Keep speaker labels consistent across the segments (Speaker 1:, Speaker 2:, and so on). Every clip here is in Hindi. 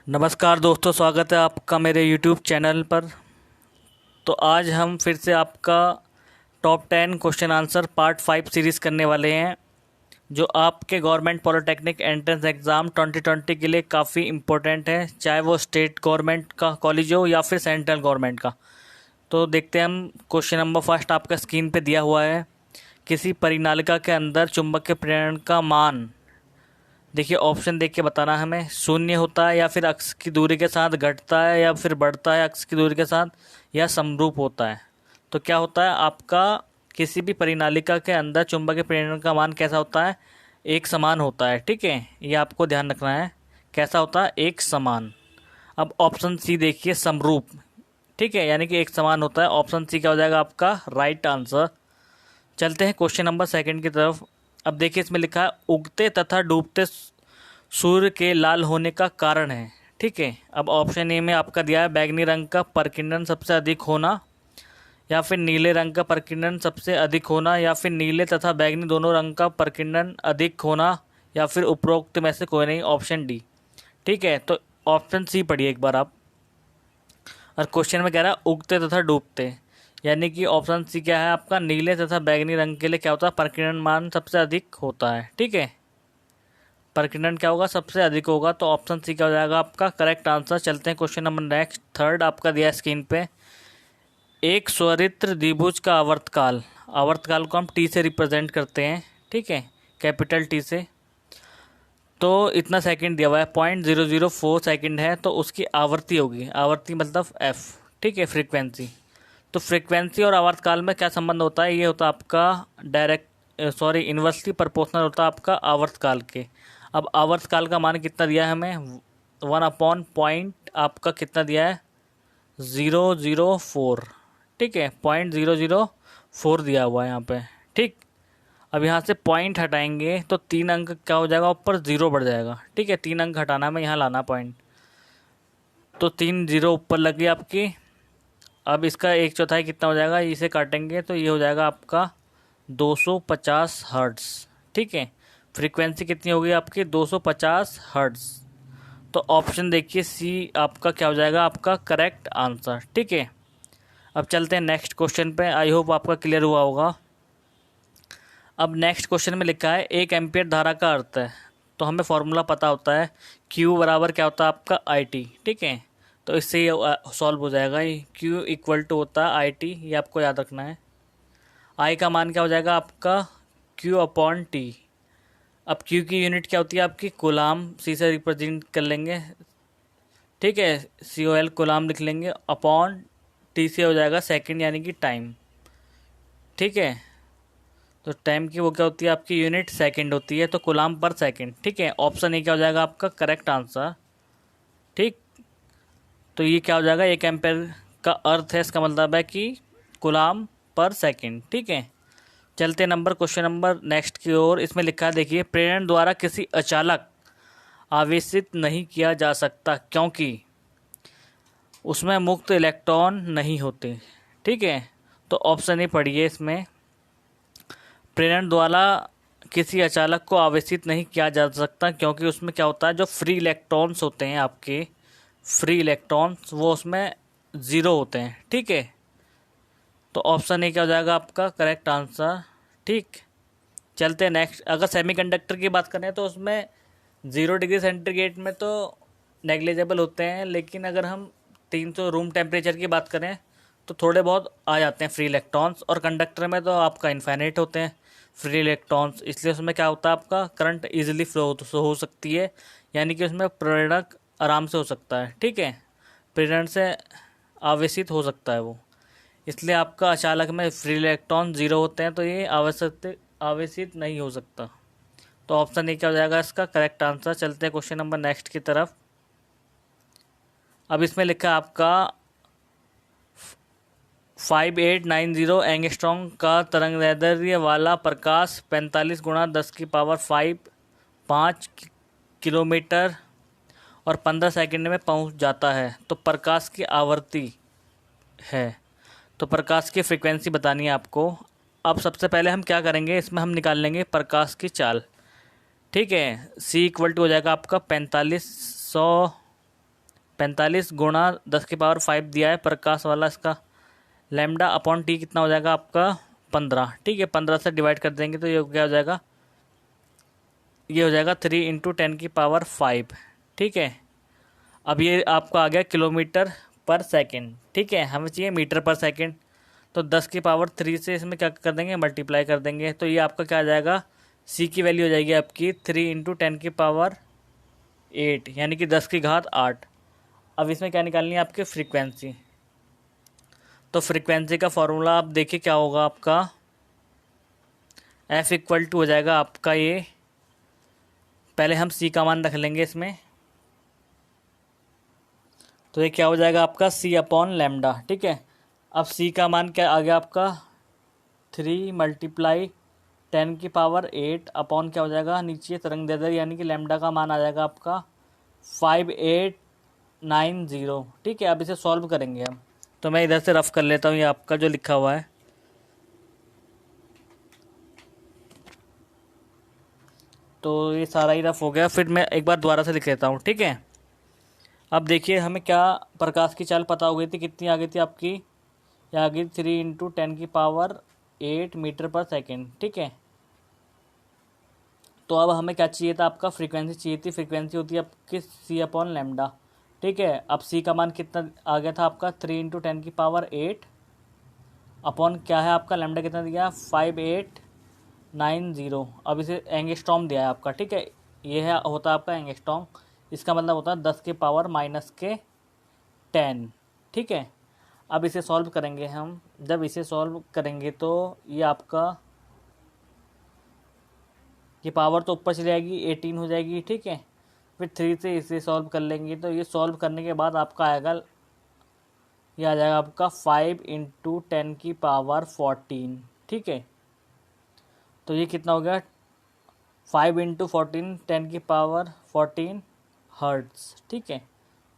Speaker 1: नमस्कार दोस्तों, स्वागत है आपका मेरे YouTube चैनल पर। तो आज हम फिर से आपका top 10 question answer part 5 series करने वाले हैं, जो आपके गवर्नमेंट पॉलिटेक्निक एंट्रेंस एग्ज़ाम 2020 के लिए काफ़ी इम्पोर्टेंट है, चाहे वो स्टेट गवर्नमेंट का कॉलेज हो या फिर सेंट्रल गवर्नमेंट का। तो देखते हैं हम। क्वेश्चन नंबर फर्स्ट आपका स्क्रीन पे दिया हुआ है। किसी परिनालिका के अंदर चुंबकीय प्रेरण का मान, देखिए ऑप्शन देख के बताना हमें, शून्य होता है या फिर अक्ष की दूरी के साथ घटता है या फिर बढ़ता है अक्ष की दूरी के साथ, या समरूप होता है। तो क्या होता है आपका, किसी भी परिनालिका के अंदर चुंबकीय प्रेरण का मान कैसा होता है, एक समान होता है। ठीक है, ये आपको ध्यान रखना है, कैसा होता है, एक समान। अब ऑप्शन सी देखिए, समरूप। ठीक है, यानी कि एक समान होता है। ऑप्शन सी क्या हो जाएगा आपका राइट आंसर। चलते हैं क्वेश्चन नंबर सेकंड की तरफ। अब देखिए इसमें लिखा है उगते तथा डूबते सूर्य के लाल होने का कारण है। ठीक है, अब ऑप्शन ए में आपका दिया है बैगनी रंग का प्रकीर्णन सबसे अधिक होना, या फिर नीले रंग का प्रकीर्णन सबसे अधिक होना, या फिर नीले तथा बैगनी दोनों रंग का प्रकीर्णन अधिक होना, या फिर उपरोक्त में से कोई नहीं, ऑप्शन डी। ठीक है, तो ऑप्शन सी पढ़िए एक बार आप। और क्वेश्चन में कह रहा है उगते तथा डूबते, यानी कि ऑप्शन सी क्या है आपका, नीले तथा बैगनी रंग के लिए क्या होता है, प्रकीर्णन मान सबसे अधिक होता है। ठीक है, प्रकीर्णन क्या होगा, सबसे अधिक होगा। तो ऑप्शन सी क्या हो जाएगा आपका करेक्ट आंसर। चलते हैं क्वेश्चन नंबर नेक्स्ट थर्ड आपका दिया है स्क्रीन पे। एक स्वरित्र द्विभुज का आवर्तकाल, आवर्तकाल को हम टी से रिप्रेजेंट करते हैं। ठीक है, कैपिटल टी से। तो इतना सेकंड दिया हुआ है, 0.004 सेकंड है, तो उसकी आवृत्ति होगी, आवृत्ति मतलब एफ। ठीक है, फ्रीक्वेंसी। तो फ्रीक्वेंसी और आवर्तकाल में क्या संबंध होता है, ये होता है आपका इन्वर्सली प्रोपोर्शनल होता है आपका आवर्तकाल के। अब आवर्तकाल का मान कितना दिया है हमें, 1 पॉइंट आपका कितना दिया है, 004। ठीक है, 0.004 दिया हुआ है यहाँ पे। ठीक, अब यहाँ से पॉइंट हटाएंगे तो 3 अंक क्या हो जाएगा, ऊपर 0 बढ़ जाएगा। ठीक है, 3 अंक हटाना में यहाँ लाना पॉइंट, तो 3 0 ऊपर लगी आपकी। अब इसका 1/4 कितना हो जाएगा, इसे काटेंगे तो ये हो जाएगा आपका 250 हर्ट्ज़। ठीक है, फ्रीक्वेंसी कितनी होगी आपकी, 250 हर्ट्ज़। तो ऑप्शन देखिए सी आपका क्या हो जाएगा, आपका करेक्ट आंसर। ठीक है, अब चलते हैं नेक्स्ट क्वेश्चन पे। आई होप आपका क्लियर हुआ होगा। अब नेक्स्ट क्वेश्चन में लिखा है 1 एम्पियर धारा का अर्थ है। तो हमें फॉर्मूला पता होता है, Q बराबर क्या होता है आपका IT। ठीक है, तो इससे ये सॉल्व हो जाएगा। ये Q इक्वल टू होता है IT, ये आपको याद रखना है। I का मान क्या हो जाएगा आपका, Q/T। अब Q की यूनिट क्या होती है आपकी, कूलाम, C से रिप्रेजेंट कर लेंगे। ठीक है, COL कूलाम लिख लेंगे, अपॉन T से हो जाएगा सेकंड, यानी कि टाइम। ठीक है, तो टाइम की वो क्या होती है आपकी यूनिट, सेकंड होती है, तो कूलाम पर सेकंड। ठीक है, ऑप्शन ए क्या हो जाएगा आपका करेक्ट आंसर। ठीक, तो ये क्या हो जाएगा, 1 एम्पेयर का अर्थ है, इसका मतलब है कि कूलाम पर सेकंड। ठीक है, चलते क्वेश्चन नंबर नेक्स्ट की ओर। इसमें लिखा है देखिए, प्रेरण द्वारा किसी अचालक आवेशित नहीं किया जा सकता क्योंकि उसमें मुक्त इलेक्ट्रॉन नहीं होते। ठीक है, तो ऑप्शन ए पढ़िए इसमें, प्रेरण द्वारा किसी अचालक को आवेशित नहीं किया जा सकता क्योंकि उसमें क्या होता है, जो फ्री इलेक्ट्रॉन्स होते हैं आपके, फ्री इलेक्ट्रॉन्स वो उसमें 0 होते हैं। ठीक है, तो ऑप्शन ए क्या हो जाएगा आपका करेक्ट आंसर। ठीक, चलते हैं नेक्स्ट। अगर सेमीकंडक्टर की बात करें तो उसमें 0 डिग्री सेंटीग्रेड में तो नेग्लिजिबल होते हैं, लेकिन अगर हम 300 रूम टेम्परेचर की बात करें तो थोड़े बहुत आ जाते हैं फ्री इलेक्ट्रॉन्स। और कंडक्टर में तो आपका इन्फाइनाइट होते हैं फ्री इलेक्ट्रॉन्स, इसलिए उसमें क्या होता है आपका करंट इजीली फ्लो हो सकती है, यानी कि उसमें प्रेरण आराम से हो सकता है। ठीक है, प्रेरण से आवेशित हो सकता है वो, इसलिए आपका अचालक में फ्री इलेक्ट्रॉन 0 होते हैं, तो ये आवेशित नहीं हो सकता। तो ऑप्शन ए क्या हो जाएगा इसका करेक्ट आंसर। चलते हैं क्वेश्चन नंबर नेक्स्ट की तरफ। अब इसमें लिखा है आपका 5890 एंगस्ट्रॉम का तरंगदैर्ध्य वाला प्रकाश 45 गुणा 10⁵ 5 किलोमीटर और 15 सेकंड में पहुंच जाता है, तो प्रकाश की आवृत्ति है। तो प्रकाश की फ्रीक्वेंसी बतानी है आपको। अब सबसे पहले हम क्या करेंगे, इसमें हम निकाल लेंगे प्रकाश की चाल। ठीक है, C इक्वल टू हो जाएगा आपका 4500 45 गुणा 10⁵ दिया है प्रकाश वाला इसका, लैम्डा अपॉन टी कितना हो जाएगा आपका 15। ठीक है, 15 से डिवाइड कर देंगे तो ये क्या हो जाएगा, ये हो जाएगा 3 × 10⁵। ठीक है, अब ये आपका आ गया किलोमीटर पर सेकेंड। ठीक है, हमें चाहिए मीटर पर सेकेंड, तो 10⁻³ से इसमें क्या कर देंगे, मल्टीप्लाई कर देंगे, तो ये आपका क्या आ जाएगा, सी की वैल्यू हो जाएगी आपकी 3 × 10⁸, यानी कि 10⁸8। अब इसमें क्या निकालनी है आपकी फ्रीक्वेंसी, तो फ्रीक्वेंसी का फॉर्मूला आप देखिए क्या होगा आपका, F = हो जाएगा आपका ये, पहले हम C का मान रख लेंगे इसमें, तो ये क्या हो जाएगा आपका C/λ। ठीक है, अब C का मान क्या आ गया आपका 3 × 10⁸ अपॉन क्या हो जाएगा नीचे तरंग दैर्ध्य, यानी कि लैम्डा का मान आ जाएगा आपका 5890। ठीक है, अब इसे सॉल्व करेंगे हम, तो मैं इधर से रफ कर लेता हूँ ये आपका जो लिखा हुआ है। तो ये सारा ही रफ हो गया, फिर मैं एक बार दोबारा से लिख लेता हूँ। ठीक है, अब देखिए हमें क्या प्रकाश की चाल पता हो गई थी, कितनी आ गई थी आपकी, ये आ गई 3 × 10⁸ मीटर पर सेकेंड। ठीक है, तो अब हमें क्या चाहिए था, आपका फ्रीक्वेंसी चाहिए थी, फ्रीक्वेंसी होती है आपकी C/λ। ठीक है, अब C का मान कितना आ गया था आपका 3 × 10⁸ अपॉन क्या है आपका लैम्डा कितना दिया 5890। अब इसे एंगस्ट्रॉम दिया है आपका। ठीक है, ये है होता है आपका एंगस्ट्रॉम, इसका मतलब होता है 10⁻⁻10। ठीक है, अब इसे सॉल्व करेंगे हम, जब इसे सॉल्व करेंगे तो ये आपका ये पावर तो ऊपर चली जाएगी 18 हो जाएगी। ठीक है, फिर 3 से इसे सॉल्व कर लेंगे, तो ये सॉल्व करने के बाद आपका आएगा, ये आ जाएगा आपका 5 × 10⁻14। ठीक है, तो ये कितना हो गया 5 × 14 10⁻14 हर्ट्ज़। ठीक है,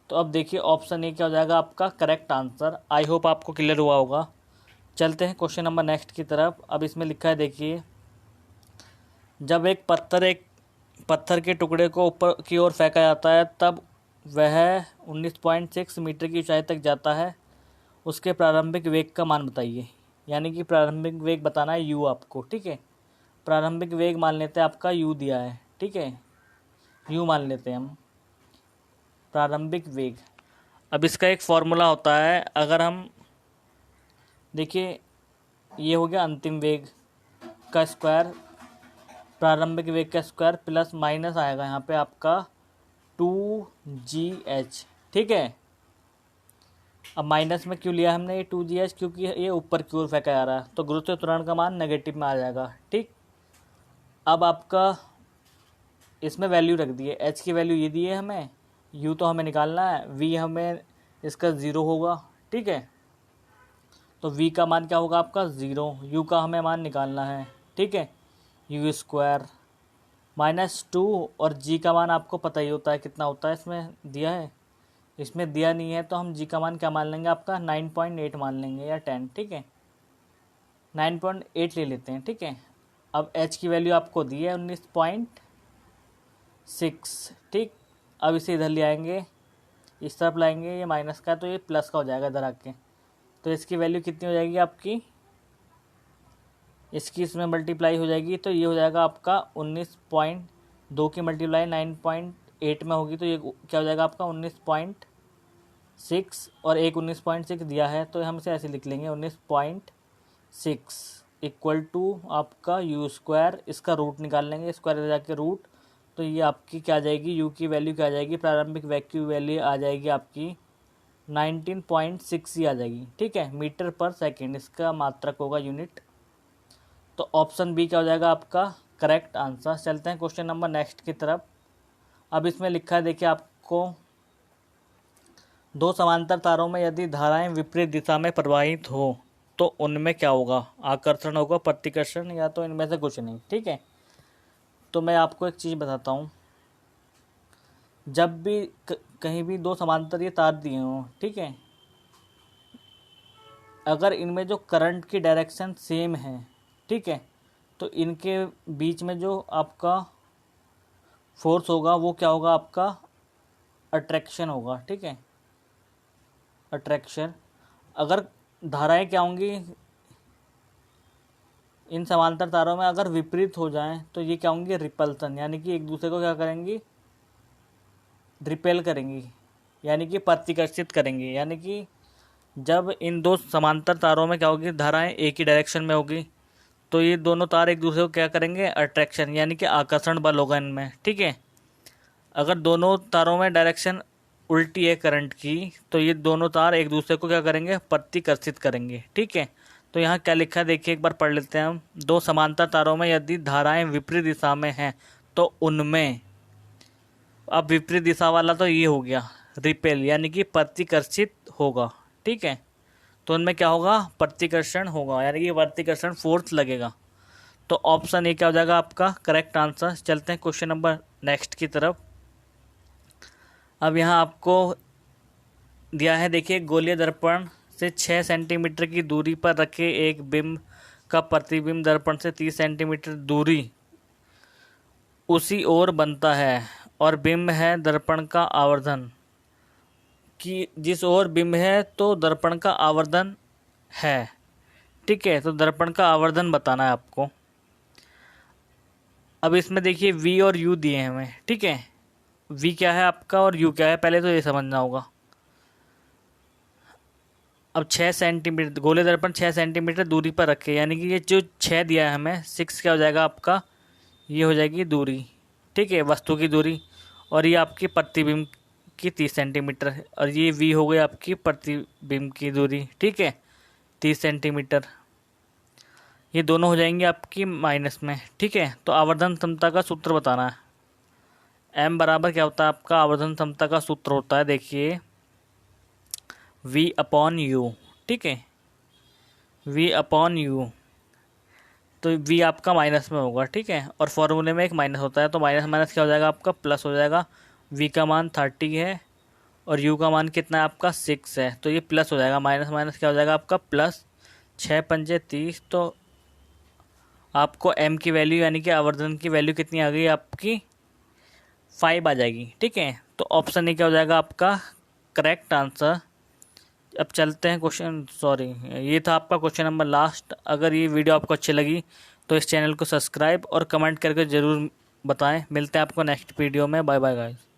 Speaker 1: तो अब देखिए ऑप्शन ए क्या हो जाएगा आपका करेक्ट आंसर। आई होप आपको क्लियर हुआ होगा। चलते हैं क्वेश्चन नंबर नेक्स्ट की तरफ। अब इसमें लिखा है देखिए, जब एक पत्थर के टुकड़े को ऊपर की ओर फेंका जाता है तब वह 19.6 मीटर की ऊंचाई तक जाता है, उसके प्रारंभिक वेग का मान बताइए। यानी कि प्रारंभिक वेग बताना है u आपको। ठीक है, प्रारंभिक वेग मान लेते हैं आपका u दिया है। ठीक है, u मान लेते हैं हम प्रारंभिक वेग। अब इसका एक फॉर्मूला होता है, अगर हम देखिए ये हो गया अंतिम वेग का स्क्वायर, प्रारंभिक वेग का स्क्वायर प्लस माइनस आएगा यहाँ पे आपका 2gh। ठीक है, अब माइनस में क्यों लिया हमने ये 2gh, क्योंकि ये ऊपर की ओर फेंका जा रहा है, तो गुरुत्व त्वरण का मान नेगेटिव में आ जाएगा। ठीक, अब आपका इसमें वैल्यू रख दिए, h की वैल्यू ये दी है हमें, u तो हमें निकालना है, v हमें इसका 0 होगा। ठीक है, तो v का मान क्या होगा आपका 0, u का हमें मान निकालना है। ठीक है, u² -2 और g का मान आपको पता ही होता है कितना होता है, इसमें दिया है, इसमें दिया नहीं है, तो हम g का मान क्या मान लेंगे आपका 9.8 मान लेंगे या 10। ठीक है, 9.8 ले लेते हैं। ठीक है, अब h की वैल्यू आपको दी है 19.6। ठीक, अब इसे इधर ले आएंगे, इस तरफ लाएंगे, ये माइनस का तो ये प्लस का हो जाएगा इधर आके, तो इसकी वैल्यू कितनी हो जाएगी आपकी, इसकी इसमें मल्टीप्लाई हो जाएगी, तो ये हो जाएगा आपका 19.2 की मल्टीप्लाई 9.8 में होगी, तो ये क्या हो जाएगा आपका 19.6 और एक 19.6 दिया है, तो हम इसे ऐसे लिख लेंगे 19.6 इक्वल टू आपका u², इसका रूट निकाल लेंगे, स्क्वायर जाके रूट, तो ये आपकी क्या आ जाएगी, u की वैल्यू क्या आ जाएगी, प्रारंभिक वेग की वैल्यू आ जाएगी आपकी 19.6 ही आ जाएगी। ठीक है, मीटर पर सेकेंड इसका मात्रक होगा यूनिट, तो ऑप्शन बी क्या हो जाएगा आपका करेक्ट आंसर। चलते हैं क्वेश्चन नंबर नेक्स्ट की तरफ। अब इसमें लिखा है देखिए आपको, दो समांतर तारों में यदि धाराएं विपरीत दिशा में प्रवाहित हो तो उनमें क्या होगा, आकर्षण होगा, प्रतिकर्षण, या तो इनमें से कुछ नहीं। ठीक है, तो मैं आपको एक चीज़ बताता हूँ, जब भी कहीं भी दो समांतर ये तार दिए हों, ठीक है, अगर इनमें जो करंट की डायरेक्शन सेम है, ठीक है, तो इनके बीच में जो आपका फोर्स होगा वो क्या होगा, आपका अट्रैक्शन होगा। ठीक है, अट्रैक्शन। अगर धाराएं क्या होंगी इन समांतर तारों में, अगर विपरीत हो जाएं तो ये क्या होंगी, रिपल्सन, यानी कि एक दूसरे को क्या करेंगी, रिपेल करेंगी, यानी कि प्रतिकर्षित करेंगी। यानी कि जब इन दो समांतर तारों में क्या होगी, धाराएं एक ही डायरेक्शन में होगी, तो ये दोनों तार एक दूसरे को क्या करेंगे, अट्रैक्शन, यानी कि आकर्षण बल होगा इनमें। ठीक है, अगर दोनों तारों में डायरेक्शन उल्टी है करंट की, तो ये दोनों तार एक दूसरे को क्या करेंगे, प्रतिकर्षित करेंगे। ठीक है, तो यहाँ क्या लिखा है देखिए, एक बार पढ़ लेते हैं हम। दो समांतर तारों में यदि धाराएं विपरीत दिशा में हैं तो उनमें, अब विपरीत दिशा वाला तो ये हो गया रिपेल, यानी कि प्रतिकर्षित होगा। ठीक है, तो उनमें क्या होगा, प्रतिकर्षण होगा, यानी कि प्रतिकर्षण फोर्स लगेगा। तो ऑप्शन ए क्या हो जाएगा आपका करेक्ट आंसर। चलते हैं क्वेश्चन नंबर नेक्स्ट की तरफ। अब यहाँ आपको दिया है देखिए, गोलीय दर्पण से 6 सेंटीमीटर की दूरी पर रखे एक बिंब का प्रतिबिंब दर्पण से 30 सेंटीमीटर दूरी उसी ओर बनता है और बिंब है दर्पण का आवर्धन, कि जिस ओर बिंब है तो दर्पण का आवर्धन है। ठीक है, तो दर्पण का आवर्धन बताना है आपको। अब इसमें देखिए v और u दिए हैं हमें। ठीक है, v क्या है आपका और u क्या है, पहले तो ये समझना होगा। अब 6 सेंटीमीटर गोले दर्पण 6 सेंटीमीटर दूरी पर रखे, यानी कि ये जो 6 दिया है हमें, 6 क्या हो जाएगा आपका, ये हो जाएगी दूरी। ठीक है, वस्तु की दूरी, और ये आपकी प्रतिबिंब की 30 सेंटीमीटर है, और ये v हो गई आपकी प्रतिबिंब की दूरी। ठीक है, 30 सेंटीमीटर, ये दोनों हो जाएंगे आपकी माइनस में। ठीक है, तो आवर्धन क्षमता का सूत्र बताना है। m बराबर क्या होता है आपका, आवर्धन क्षमता का सूत्र होता है देखिए v अपॉन यू। ठीक है, v अपॉन यू, तो v आपका माइनस में होगा। ठीक है, और फॉर्मूले में एक माइनस होता है, तो माइनस माइनस क्या हो जाएगा आपका, प्लस हो जाएगा। v का मान 30 है और u का मान कितना है आपका, 6 है, तो ये प्लस हो जाएगा। माइनस माइनस क्या हो जाएगा आपका प्लस, 6 पंजे 30, तो आपको m की वैल्यू यानी कि आवर्धन की वैल्यू कितनी आ गई आपकी, 5 आ जाएगी। ठीक है, तो ऑप्शन ए क्या हो जाएगा आपका करेक्ट आंसर। अब चलते हैं क्वेश्चन, सॉरी ये था आपका क्वेश्चन नंबर लास्ट। अगर ये वीडियो आपको अच्छी लगी तो इस चैनल को सब्सक्राइब और कमेंट करके ज़रूर बताएं। मिलते हैं आपको नेक्स्ट वीडियो में। Bye bye guys.